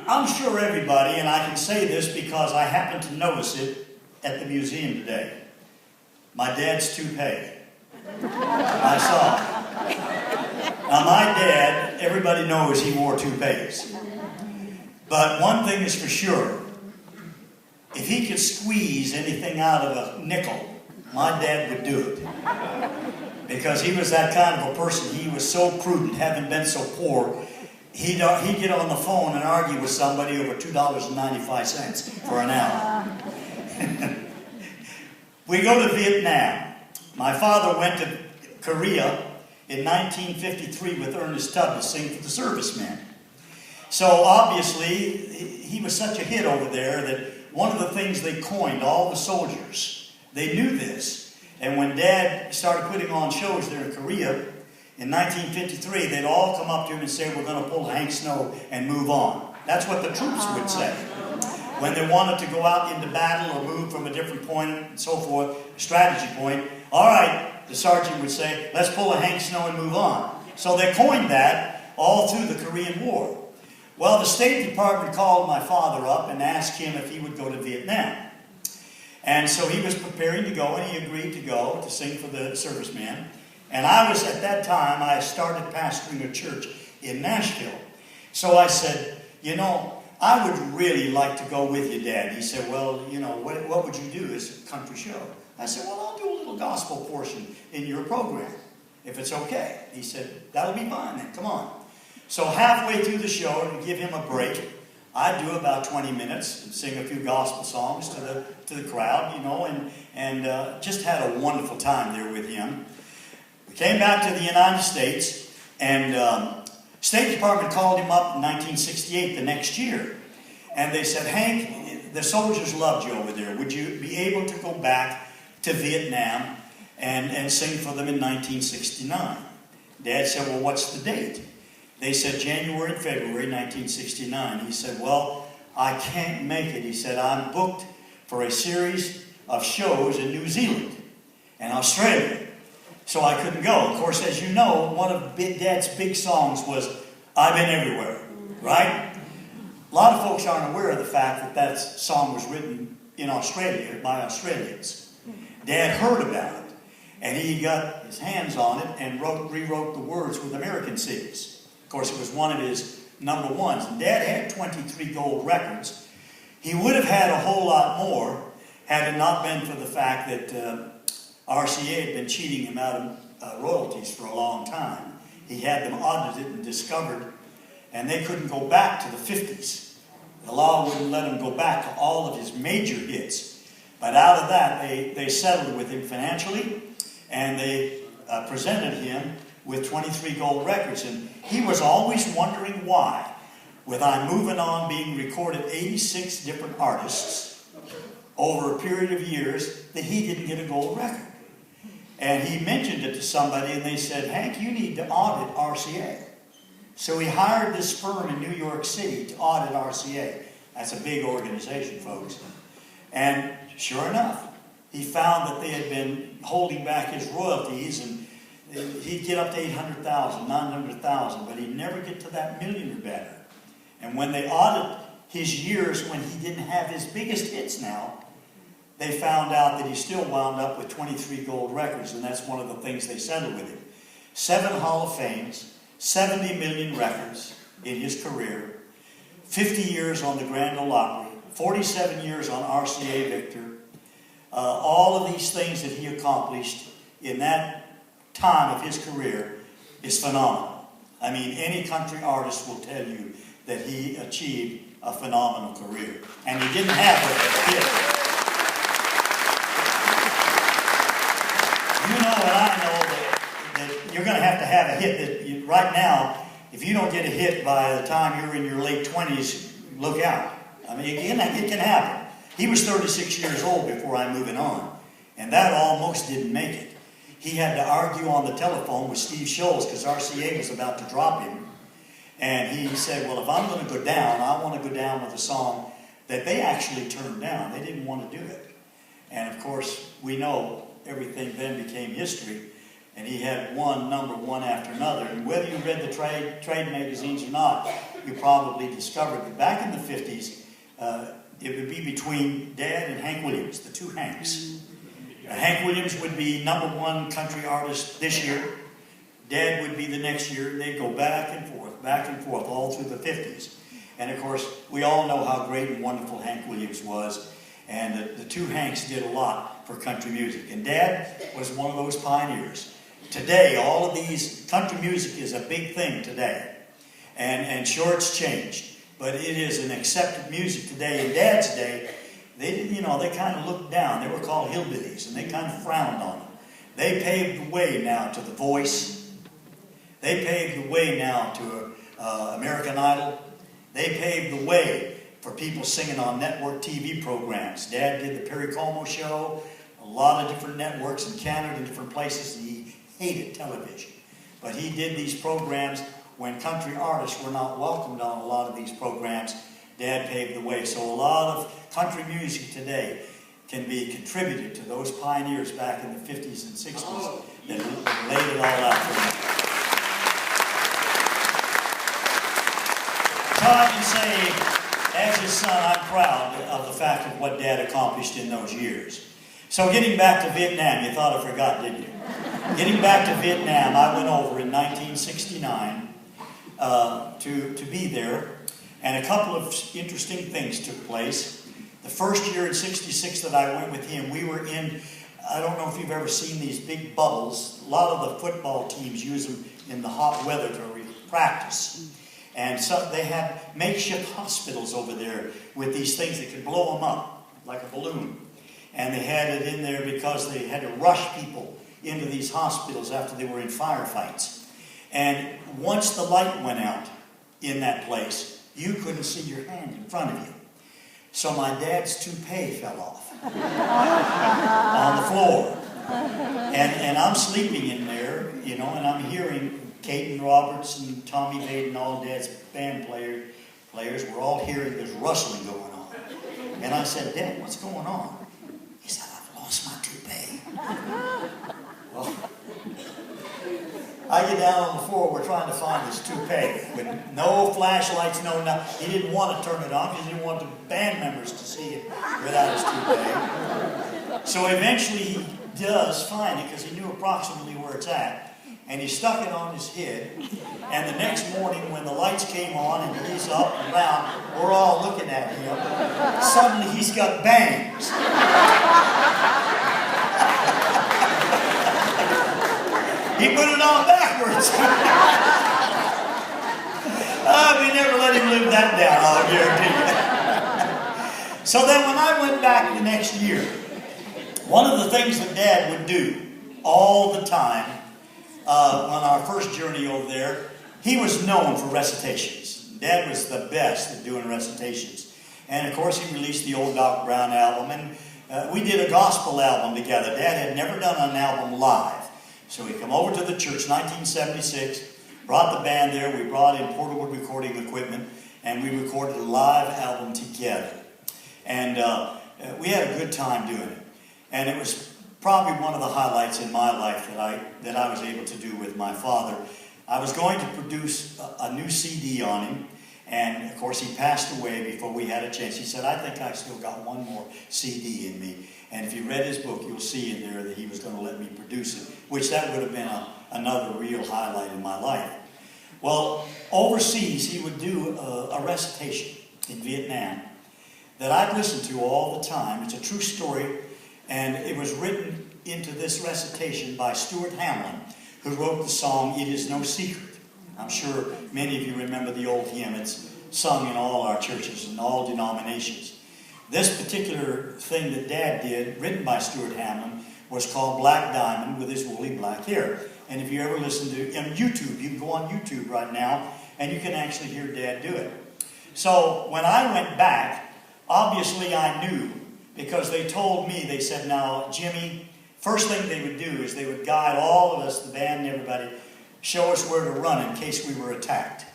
I'm sure everybody, and I can say this because I happened to notice it at the museum today. My dad's toupee. I saw it. Now my dad, everybody knows he wore toupees. But one thing is for sure. If he could squeeze anything out of a nickel, my dad would do it. Because he was that kind of a person. He was so prudent, having been so poor. He'd get on the phone and argue with somebody over $2.95 for an hour. We go to Vietnam. My father went to Korea in 1953 with Ernest Tubb to sing for the servicemen. So obviously, he was such a hit over there that one of the things they coined, all the soldiers, they knew this. And when Dad started putting on shows there in Korea, in 1953, they'd all come up to him and say, we're going to pull Hank Snow and move on. That's what the troops would say. When they wanted to go out into battle or move from a different point and so forth, a strategy point, all right, the sergeant would say, let's pull a Hank Snow and move on. So they coined that all through the Korean War. Well, the State Department called my father up and asked him if he would go to Vietnam. And so he was preparing to go, and he agreed to go to sing for the servicemen. And I was, at that time, I started pastoring a church in Nashville. So I said, you know, I would really like to go with you, Dad. He said, well, you know, what would you do as a country show? I said, well, I'll do a little gospel portion in your program, if it's okay. He said, that'll be fine then, come on. So halfway through the show, to give him a break, I'd do about 20 minutes and sing a few gospel songs to the crowd, you know, and just had a wonderful time there with him. We came back to the United States, and State Department called him up in 1968, the next year, and they said, Hank, the soldiers loved you over there. Would you be able to go back to Vietnam and sing for them in 1969? Dad said, well, what's the date? They said January and February 1969. He said, well, I can't make it. He said, I'm booked for a series of shows in New Zealand and Australia. So I couldn't go. Of course, as you know, one of Dad's big songs was, I've Been Everywhere, right? A lot of folks aren't aware of the fact that that song was written in Australia by Australians. Dad heard about it, and he got his hands on it and rewrote the words with American singers. Of course, it was one of his number ones. And Dad had 23 gold records. He would have had a whole lot more had it not been for the fact that RCA had been cheating him out of royalties for a long time. He had them audited and discovered, and they couldn't go back to the 50s. The law wouldn't let him go back to all of his major hits. But out of that, they settled with him financially, and they presented him with 23 gold records. And he was always wondering why, with I'm Moving On being recorded 86 different artists over a period of years, that he didn't get a gold record. And he mentioned it to somebody, and they said, Hank, you need to audit RCA. So he hired this firm in New York City to audit RCA. That's a big organization, folks. And sure enough, he found that they had been holding back his royalties, and he'd get up to 800,000, 900,000, but he'd never get to that million or better. And when they audited his years when he didn't have his biggest hits now, they found out that he still wound up with 23 gold records, and that's one of the things they settled with him. 7 Hall of Fames, 70 million records in his career, 50 years on the Grand Ole Opry, 47 years on RCA Victor. All of these things that he accomplished in that time of his career is phenomenal. I mean, any country artist will tell you that he achieved a phenomenal career. And he didn't have a hit. You know, and I know that you're going to have a hit. Right now, if you don't get a hit by the time you're in your late 20s, look out. I mean, it can happen. He was 36 years old before I'm Moving On, and that almost didn't make it. He had to argue on the telephone with Steve Schultz because RCA was about to drop him. And he said, well, if I'm going to go down, I want to go down with a song that they actually turned down. They didn't want to do it. And, of course, we know everything then became history, and he had one number one after another. And whether you read the trade magazines or not, you probably discovered that back in the 50s, it would be between Dad and Hank Williams, the two Hanks. Hank Williams would be #1 country artist this year. Dad would be the next year, and they'd go back and forth, all through the 50s. And of course, we all know how great and wonderful Hank Williams was. And the two Hanks did a lot for country music. And Dad was one of those pioneers. Today, all of these, country music is a big thing today. And sure, it's changed. But it is an accepted music today. In Dad's day, they kind of looked down. They were called hillbillies, and they kind of frowned on them. They paved the way now to The Voice. They paved the way now to American Idol. They paved the way for people singing on network TV programs. Dad did the Perry Como Show, a lot of different networks in Canada and different places, and he hated television. But he did these programs when country artists were not welcomed on a lot of these programs. Dad paved the way. So a lot of country music today can be contributed to those pioneers back in the 50s and 60s that laid it all out for them. So I can say, as his son, I'm proud of the fact of what Dad accomplished in those years. So getting back to Vietnam, you thought I forgot, didn't you? Getting back to Vietnam, I went over in 1969 to be there, and a couple of interesting things took place. The first year in '66 that I went with him, we were in, I don't know if you've ever seen these big bubbles. A lot of the football teams use them in the hot weather to practice. And so they had makeshift hospitals over there with these things that could blow them up like a balloon. And they had it in there because they had to rush people into these hospitals after they were in firefights. And once the light went out in that place, you couldn't see your hand in front of you. So my dad's toupee fell off on the floor. And I'm sleeping in there, and I'm hearing Caden Roberts and Tommy Vaden, all Dad's band players, we're all hearing this rustling going on. And I said, Dad, what's going on? He said, I've lost my toupee. Well, I get down on the floor, we're trying to find this toupee. With no flashlights, no nothing. He didn't want to turn it on because he didn't want the band members to see it without his toupee. So eventually he does find it because he knew approximately where it's at. And he stuck it on his head. And the next morning when the lights came on and he's up and down, we're all looking at him. Suddenly he's got bangs. He put it on backwards. We never let him live that down, I'll guarantee you. So then when I went back the next year, one of the things that Dad would do all the time on our first journey over there, he was known for recitations. Dad was the best at doing recitations. And of course he released the Old Doc Brown album, and we did a gospel album together. Dad had never done an album live. So we come over to the church, 1976, brought the band there, we brought in portable recording equipment, and we recorded a live album together. And we had a good time doing it. And it was probably one of the highlights in my life that I was able to do with my father. I was going to produce a new CD on him, and of course he passed away before we had a chance. He said, I think I still got one more CD in me. And if you read his book, you'll see in there that he was going to let me produce it, which that would have been another real highlight in my life. Well, overseas he would do a recitation in Vietnam that I'd listen to all the time. It's a true story. And it was written into this recitation by Stuart Hamlin, who wrote the song, It Is No Secret. I'm sure many of you remember the old hymn. It's sung in all our churches and all denominations. This particular thing that Dad did, written by Stuart Hamlin, was called Black Diamond with His Woolly Black Hair. And if you ever listen to on YouTube, you can go on YouTube right now, and you can actually hear Dad do it. So when I went back, obviously I knew, because they told me, they said, now, Jimmie, first thing they would do is they would guide all of us, the band and everybody, show us where to run in case we were attacked.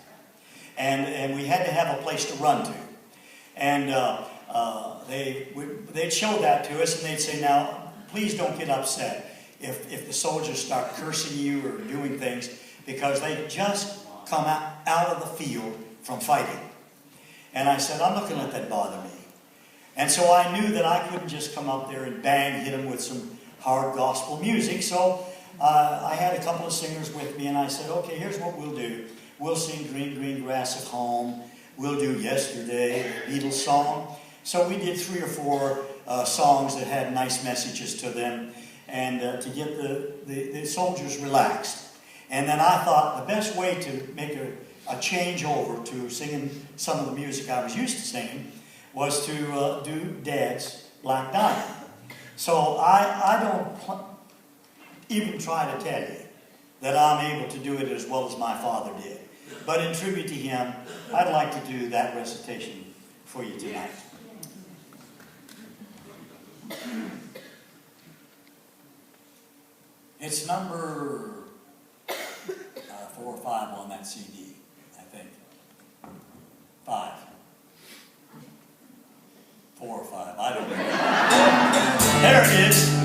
And we had to have a place to run to. And they'd show that to us, and they'd say, now, please don't get upset if the soldiers start cursing you or doing things, because they just come out of the field from fighting. And I said, I'm not going to let that bother me. And so I knew that I couldn't just come up there and bang, hit him with some hard gospel music. So I had a couple of singers with me, and I said, okay, here's what we'll do. We'll sing Green, Green Grass at Home. We'll do Yesterday, the Beatles song. So we did 3 or 4 songs that had nice messages to them, and to get the soldiers relaxed. And then I thought the best way to make a change over to singing some of the music I was used to singing was to do Dad's Black Diamond. So I don't even try to tell you that I'm able to do it as well as my father did. But in tribute to him, I'd like to do that recitation for you tonight. It's number 4 or 5 on that CD, I think. 5. 4 or 5, I don't know. There it is.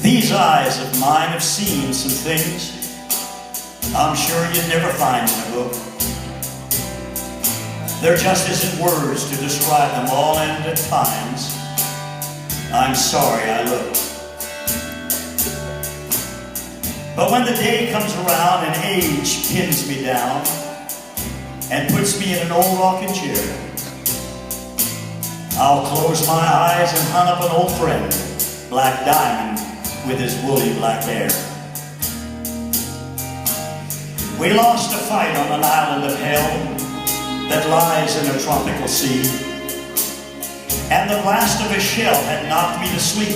These eyes of mine have seen some things I'm sure you'd never find in a book. There just isn't words to describe them all, and at times I'm sorry I look. But when the day comes around and age pins me down and puts me in an old rocking chair, I'll close my eyes and hunt up an old friend, Black Diamond, with his woolly black hair. We lost a fight on an island of hell that lies in a tropical sea, and the blast of a shell had knocked me to sleep,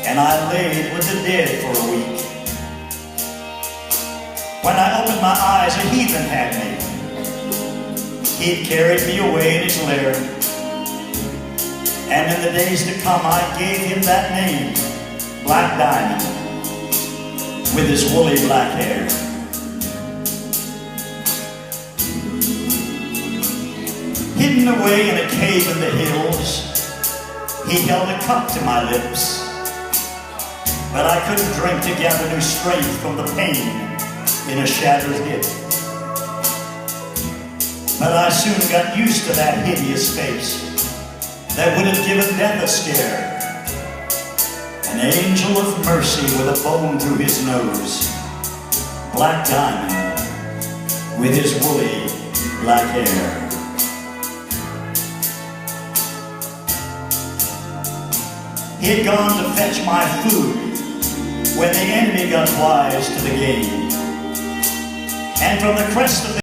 and I laid with the dead for a week. When I opened my eyes, a heathen had me. He'd carried me away in his lair, and in the days to come I gave him that name, Black Diamond, with his woolly black hair. Hidden away in a cave in the hills, he held a cup to my lips, but I couldn't drink to gather new strength from the pain in a shattered hip. But I soon got used to that hideous face that would have given death a scare. An angel of mercy with a bone through his nose, Black Diamond with his woolly black hair. He had gone to fetch my food when the enemy got wise to the game, and from the crest of the